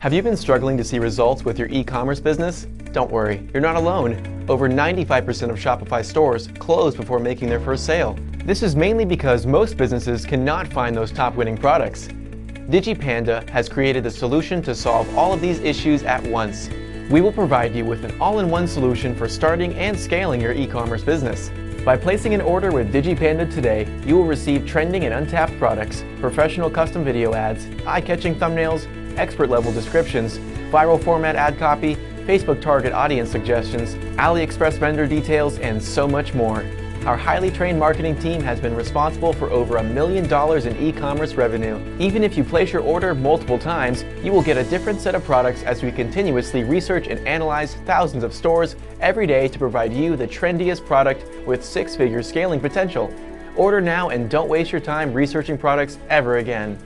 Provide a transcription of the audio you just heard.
Have you been struggling to see results with your e-commerce business? Don't worry, you're not alone. Over 95% of Shopify stores close before making their first sale. This is mainly because most businesses cannot find those top winning products. DigiPanda has created a solution to solve all of these issues at once. We will provide you with an all-in-one solution for starting and scaling your e-commerce business. By placing an order with DigiPanda today, you will receive trending and untapped products, professional custom video ads, eye-catching thumbnails, expert-level descriptions, viral format ad copy, Facebook target audience suggestions, AliExpress vendor details, and so much more. Our highly trained marketing team has been responsible for over $1 million in e-commerce revenue. Even if you place your order multiple times, you will get a different set of products as we continuously research and analyze thousands of stores every day to provide you the trendiest product with six-figure scaling potential. Order now and don't waste your time researching products ever again.